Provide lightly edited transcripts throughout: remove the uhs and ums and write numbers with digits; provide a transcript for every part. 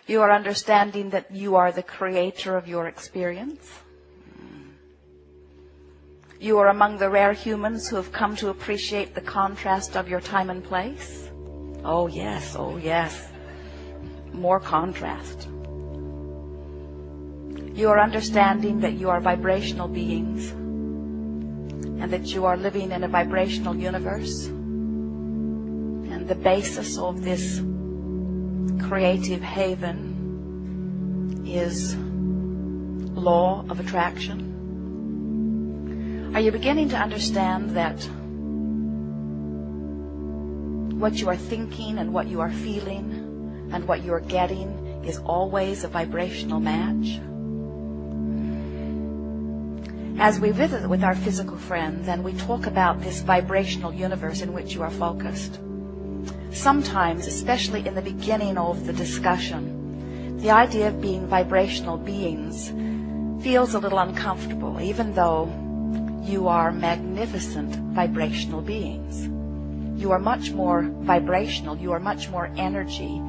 You are understanding that you are the creator of your experience. You are among the rare humans who have come to appreciate the contrast of your time and place. Oh yes, more contrast. You are understanding that you are vibrational beings and that you are living in a vibrational universe. And the basis of this creative haven is law of attraction. Are you beginning to understand that what you are thinking and what you are feeling and what you are getting is always a vibrational match? As we visit with our physical friends and we talk about this vibrational universe in which you are focused, sometimes, especially in the beginning of the discussion, the idea of being vibrational beings feels a little uncomfortable, even though you are magnificent vibrational beings. You are much more vibrational. You are much more energy.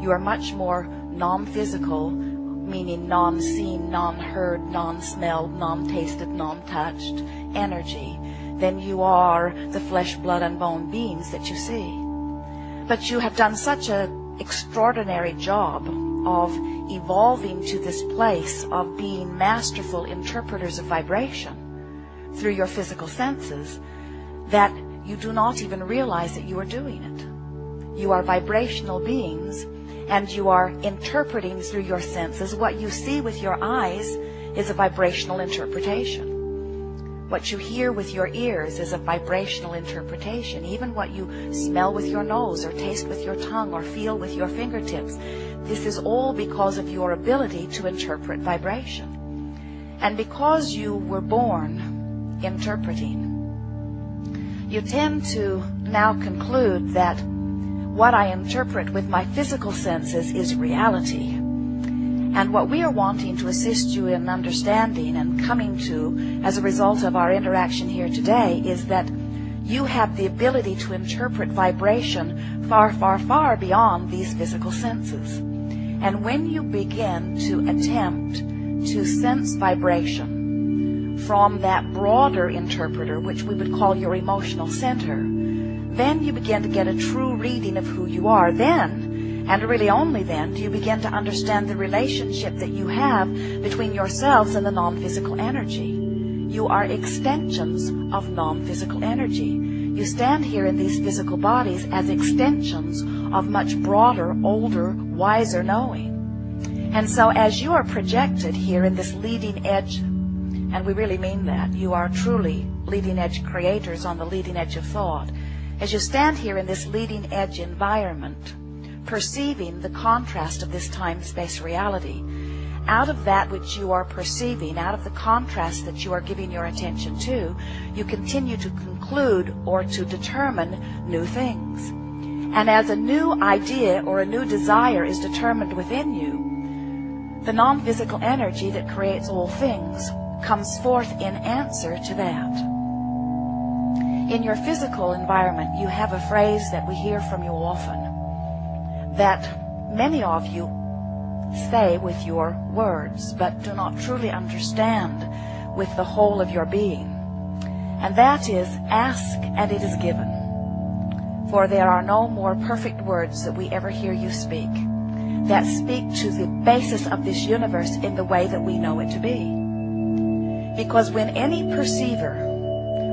You are much more non-physical, meaning non-seen, non-heard, non-smelled, non-tasted, non-touched energy than you are the flesh, blood, and bone beings that you see. But you have done such an extraordinary job of evolving to this place of being masterful interpreters of vibration through your physical senses that you do not even realize that you are doing it. You are vibrational beings, and you are interpreting through your senses. What you see with your eyes is a vibrational interpretation. What you hear with your ears is a vibrational interpretation. Even what you smell with your nose or taste with your tongue or feel with your fingertips, this is all because of your ability to interpret vibration. And because you were born interpreting, you tend to now conclude that what I interpret with my physical senses is reality. And what we are wanting to assist you in understanding and coming to as a result of our interaction here today is that you have the ability to interpret vibration far, far, far beyond these physical senses. And when you begin to attempt to sense vibration from that broader interpreter, which we would call your emotional center, then you begin to get a true reading of who you are. Then, and really only then, do you begin to understand the relationship that you have between yourselves and the non-physical energy. You are extensions of non-physical energy. You stand here in these physical bodies as extensions of much broader, older, wiser knowing. And so as you are projected here in this leading edge, and we really mean that, you are truly leading edge creators on the leading edge of thought. As you stand here in this leading edge environment, perceiving the contrast of this time-space reality, out of that which you are perceiving, out of the contrast that you are giving your attention to, you continue to conclude or to determine new things. And as a new idea or a new desire is determined within you, the non-physical energy that creates all things comes forth in answer to that. In your physical environment, you have a phrase that we hear from you often, that many of you say with your words, but do not truly understand with the whole of your being. And that is, ask and it is given. For there are no more perfect words that we ever hear you speak that speak to the basis of this universe in the way that we know it to be. Because when any perceiver,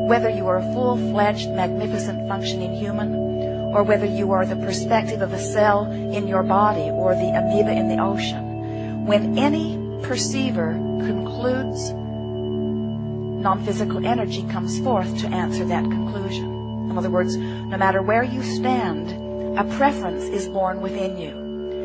whether you are a full-fledged, magnificent, functioning human, or whether you are the perspective of a cell in your body or the amoeba in the ocean, when any perceiver concludes, non-physical energy comes forth to answer that conclusion. In other words, no matter where you stand, a preference is born within you.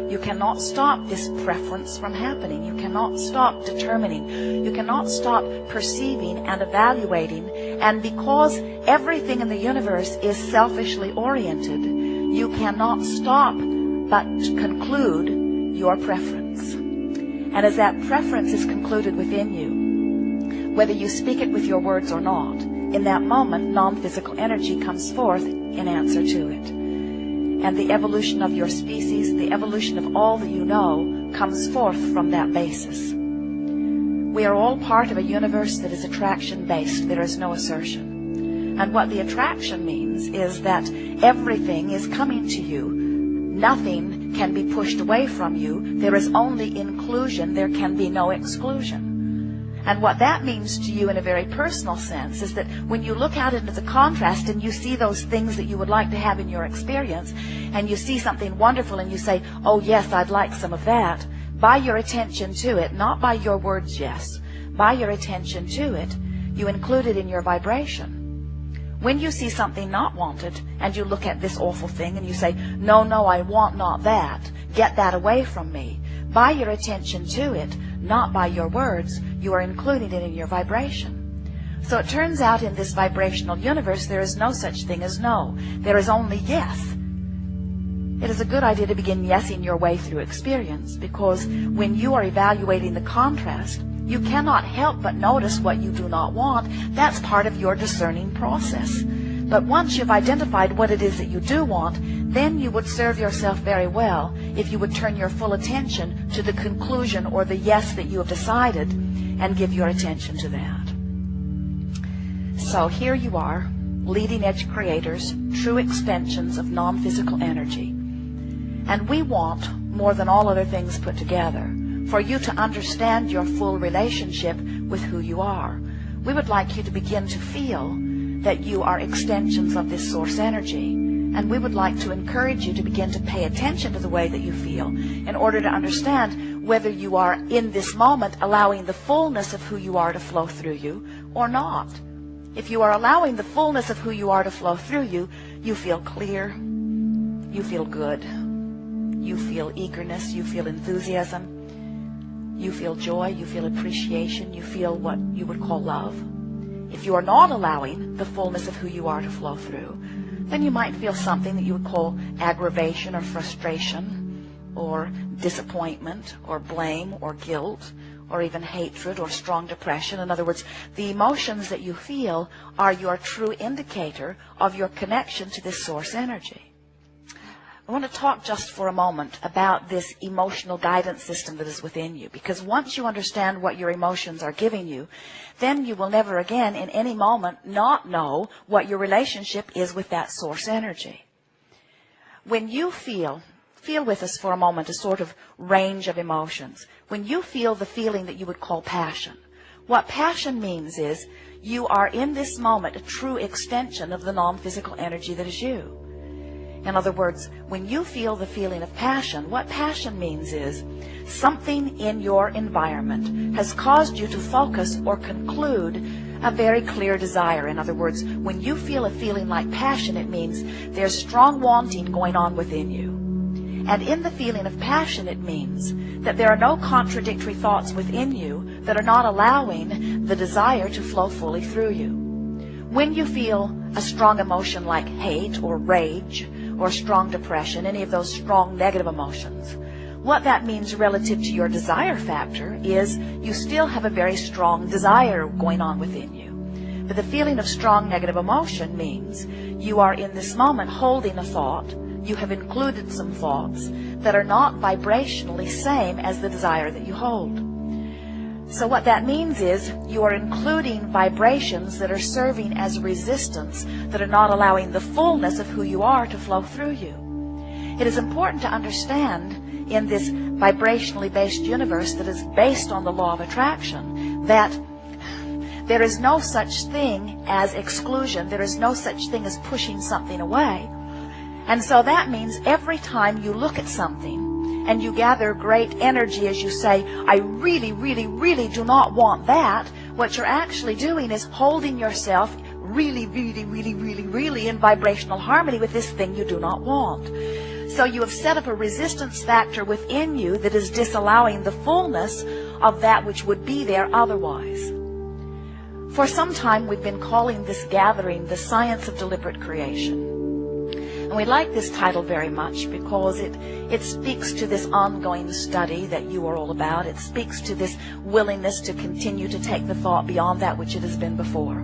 You cannot stop this preference from happening. You cannot stop determining. You cannot stop perceiving and evaluating. And because everything in the universe is selfishly oriented, you cannot stop but conclude your preference. And as that preference is concluded within you, whether you speak it with your words or not, in that moment, non-physical energy comes forth in answer to it. And the evolution of your species, the evolution of all that you know, comes forth from that basis. We are all part of a universe that is attraction-based. There is no assertion. And what the attraction means is that everything is coming to you. Nothing can be pushed away from you. There is only inclusion. There can be no exclusion. And what that means to you in a very personal sense is that when you look out into the contrast and you see those things that you would like to have in your experience, and you see something wonderful and you say, oh yes, I'd like some of that, by your attention to it, not by your words yes, by your attention to it, you include it in your vibration. When you see something not wanted and you look at this awful thing and you say, no, no, I want not that, get that away from me, by your attention to it, not by your words, you are including it in your vibration. So it turns out in this vibrational universe there is no such thing as no. There is only yes. It is a good idea to begin yesing your way through experience, because when you are evaluating the contrast, you cannot help but notice what you do not want. That's part of your discerning process. But once you've identified what it is that you do want, then you would serve yourself very well if you would turn your full attention to the conclusion or the yes that you have decided and give your attention to that. So here you are, leading edge creators, true extensions of non-physical energy. And we want, more than all other things put together, for you to understand your full relationship with who you are. We would like you to begin to feel that you are extensions of this source energy. And we would like to encourage you to begin to pay attention to the way that you feel in order to understand whether you are in this moment allowing the fullness of who you are to flow through you or not. If you are allowing the fullness of who you are to flow through you, you feel clear, you feel good, you feel eagerness, you feel enthusiasm, you feel joy, you feel appreciation, you feel what you would call love. If you are not allowing the fullness of who you are to flow through, then you might feel something that you would call aggravation or frustration or disappointment or blame or guilt or even hatred or strong depression. In other words, the emotions that you feel are your true indicator of your connection to this source energy. I want to talk just for a moment about this emotional guidance system that is within you, because once you understand what your emotions are giving you, then you will never again in any moment not know what your relationship is with that source energy. When you feel with us for a moment a sort of range of emotions. When you feel the feeling that you would call passion, what passion means is you are in this moment a true extension of the non-physical energy that is you. In other words, when you feel the feeling of passion, what passion means is something in your environment has caused you to focus or conclude a very clear desire. In other words, when you feel a feeling like passion, it means there's strong wanting going on within you. And in the feeling of passion, it means that there are no contradictory thoughts within you that are not allowing the desire to flow fully through you. When you feel a strong emotion like hate or rage or strong depression, any of those strong negative emotions, what that means relative to your desire factor is you still have a very strong desire going on within you. But the feeling of strong negative emotion means you are in this moment holding a thought. You have included some thoughts that are not vibrationally same as the desire that you hold. So what that means is you are including vibrations that are serving as resistance, that are not allowing the fullness of who you are to flow through you. It is important to understand in this vibrationally based universe that is based on the law of attraction that there is no such thing as exclusion. There is no such thing as pushing something away. And so that means every time you look at something and you gather great energy as you say, I really, really, really do not want that, what you're actually doing is holding yourself really, really, really, really, really in vibrational harmony with this thing you do not want. So you have set up a resistance factor within you that is disallowing the fullness of that which would be there otherwise. For some time we've been calling this gathering the Science of Deliberate Creation. And we like this title very much because it speaks to this ongoing study that you are all about. It speaks to this willingness to continue to take the thought beyond that which it has been before.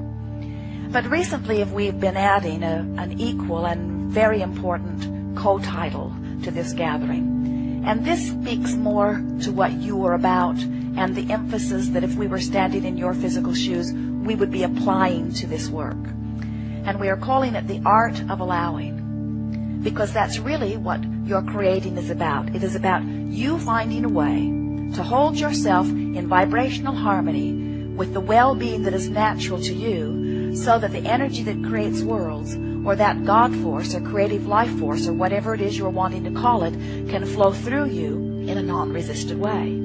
But recently we've been adding an equal and very important co-title to this gathering. And this speaks more to what you are about and the emphasis that if we were standing in your physical shoes, we would be applying to this work. And we are calling it the art of allowing, because that's really what your creating is about. It is about you finding a way to hold yourself in vibrational harmony with the well-being that is natural to you, so that the energy that creates worlds, or that God force or creative life force or whatever it is you're wanting to call it, can flow through you in a non-resisted way.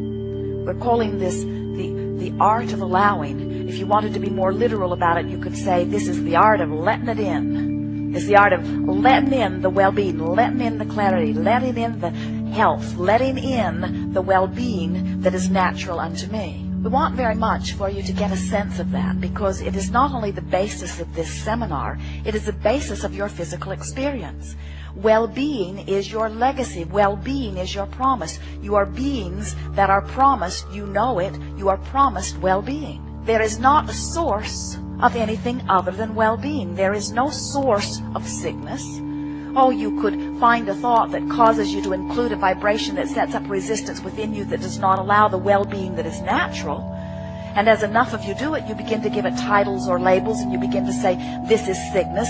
We're calling this the art of allowing. If you wanted to be more literal about it, you could say this is the art of letting it in. It's the art of letting in the well-being, letting in the clarity, letting in the health, letting in the well-being that is natural unto me. We want very much for you to get a sense of that, because it is not only the basis of this seminar, it is the basis of your physical experience. Well-being is your legacy. Well-being is your promise. You are beings that are promised, you know it, you are promised well-being. There is not a source of anything other than well-being. There is no source of sickness. Oh, you could find a thought that causes you to include a vibration that sets up resistance within you that does not allow the well-being that is natural. And as enough of you do it, you begin to give it titles or labels, and you begin to say, this is sickness,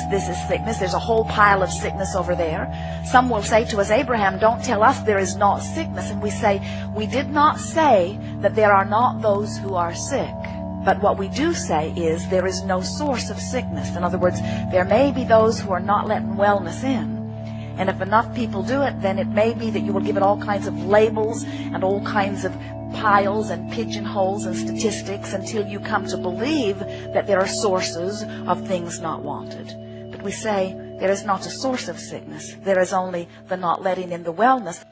there's a whole pile of sickness over there. Some will say to us, Abraham, don't tell us there is not sickness. And we say, we did not say that there are not those who are sick. But what we do say is there is no source of sickness. In other words, there may be those who are not letting wellness in. And if enough people do it, then it may be that you will give it all kinds of labels and all kinds of piles and pigeonholes and statistics until you come to believe that there are sources of things not wanted. But we say there is not a source of sickness. There is only the not letting in the wellness.